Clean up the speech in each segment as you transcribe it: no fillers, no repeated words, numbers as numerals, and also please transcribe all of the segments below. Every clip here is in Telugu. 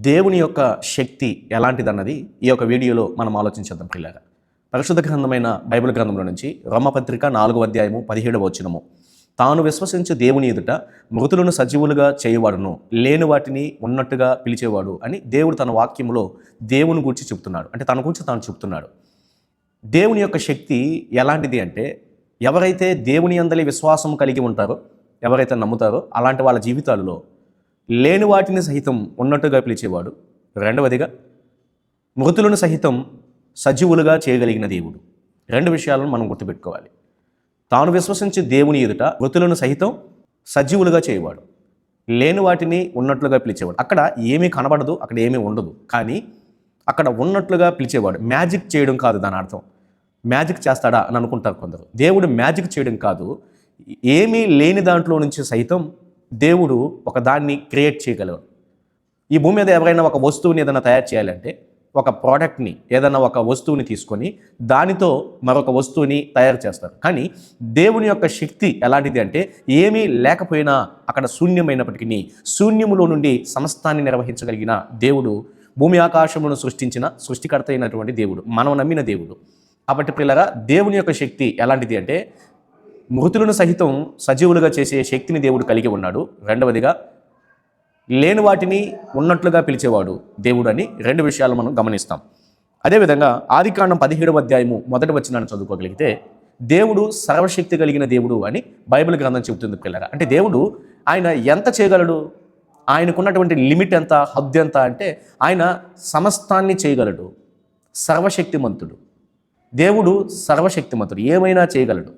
దేవుని యొక్క శక్తి ఎలాంటిదన్నది ఈ యొక్క వీడియోలో మనం ఆలోచించేద్దాం పిల్లగా. పరిశుద్ధ గ్రంథమైన బైబిల్ గ్రంథంలో నుంచి రోమపత్రిక 4వ అధ్యాయము 17వ వచనము. తాను విశ్వసించు దేవుని ఎదుట మృతులను సజీవులుగా చేయువాడును, లేని వాటిని ఉన్నట్టుగా పిలిచేవాడు అని దేవుడు తన వాక్యంలో దేవుని గురించి చెప్తున్నాడు. అంటే తన గురించి తాను చెప్తున్నాడు. దేవుని యొక్క శక్తి ఎలాంటిది అంటే, ఎవరైతే దేవుని యందలి విశ్వాసం కలిగి ఉంటారో, ఎవరైతే నమ్ముతారో అలాంటి వాళ్ళ జీవితాలలో లేని వాటిని సహితం ఉన్నట్టుగా పిలిచేవాడు. రెండవదిగా మృతులను సహితం సజీవులుగా చేయగలిగిన దేవుడు. రెండు విషయాలను మనం గుర్తుపెట్టుకోవాలి. తాను విశ్వసించి దేవుని ఎదుట మృతులను సహితం సజీవులుగా చేయవాడు, లేని వాటిని ఉన్నట్లుగా పిలిచేవాడు. అక్కడ ఏమీ కనబడదు, అక్కడ ఏమీ ఉండదు, కానీ అక్కడ ఉన్నట్లుగా పిలిచేవాడు. మ్యాజిక్ చేయడం కాదు దాని అర్థం. మ్యాజిక్ చేస్తాడా అని అనుకుంటారు కొందరు. దేవుడు మ్యాజిక్ చేయడం కాదు, ఏమీ లేని దాంట్లో నుంచి సైతం దేవుడు ఒక దాన్ని క్రియేట్ చేయగలడు. ఈ భూమి మీద ఎవరైనా ఒక వస్తువుని ఏదైనా తయారు చేయాలంటే, ఒక ప్రోడక్ట్ని ఏదైనా ఒక వస్తువుని తీసుకొని దానితో మరొక వస్తువుని తయారు చేస్తారు. కానీ దేవుని యొక్క శక్తి ఎలాంటిది అంటే, ఏమీ లేకపోయినా అక్కడ శూన్యమైనప్పటికీ శూన్యములో నుండి సమస్తాన్ని నిర్వహించగలిగిన దేవుడు, భూమి ఆకాశమును సృష్టించిన సృష్టికర్త అయినటువంటి దేవుడు, మనం నమ్మిన దేవుడు. కాబట్టి పిల్లగా, దేవుని యొక్క శక్తి ఎలాంటిది అంటే, మృతులను సహితం సజీవులుగా చేసే శక్తిని దేవుడు కలిగి ఉన్నాడు. రెండవదిగా లేని వాటిని ఉన్నట్లుగా పిలిచేవాడు దేవుడు అని రెండు విషయాలు మనం గమనిస్తాం. అదేవిధంగా ఆదికాండం 17వ అధ్యాయము 1వ వచనాన్ని చదువుకోగలిగితే, దేవుడు సర్వశక్తి కలిగిన దేవుడు అని బైబిల్ గ్రంథం చెబుతుంది పిల్లగా. అంటే దేవుడు ఆయన ఎంత చేయగలడు, ఆయనకున్నటువంటి లిమిట్ ఎంత, హద్దు ఎంత అంటే, ఆయన సమస్తాన్ని చేయగలడు. సర్వశక్తిమంతుడు దేవుడు, సర్వశక్తిమంతుడు, ఏమైనా చేయగలడు.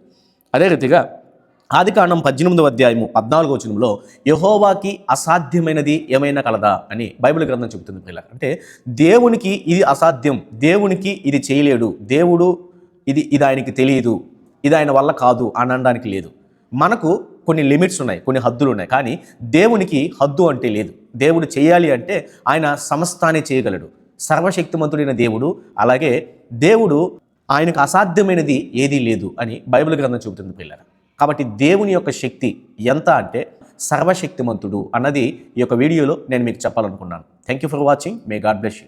అదే రీతిగా ఆదికాండం 18వ అధ్యాయము 14వ వచనంలో యెహోవాకి అసాధ్యమైనది ఏమైనా కలదా అని బైబిల్ గ్రంథం చెబుతుంది పిల్లలు. అంటే దేవునికి ఇది అసాధ్యం, దేవునికి ఇది చేయలేడు, దేవుడు ఇది ఆయనకి తెలియదు, ఇది ఆయన వల్ల కాదు అని అనడానికి లేదు. మనకు కొన్ని లిమిట్స్ ఉన్నాయి, కొన్ని హద్దులు ఉన్నాయి, కానీ దేవునికి హద్దు అంటే లేదు. దేవుడు చేయాలి అంటే ఆయన సమస్తాన్ని చేయగలడు, సర్వశక్తిమంతుడైన దేవుడు. అలాగే దేవుడు, ఆయనకు అసాధ్యమైనది ఏదీ లేదు అని బైబిల్ గ్రంథం చెబుతుంది పిల్లలు. కాబట్టి దేవుని యొక్క శక్తి ఎంత అంటే సర్వశక్తిమంతుడు అన్నది ఈ యొక్క వీడియోలో నేను మీకు చెప్పాలనుకున్నాను. Thank you for watching. May God bless you.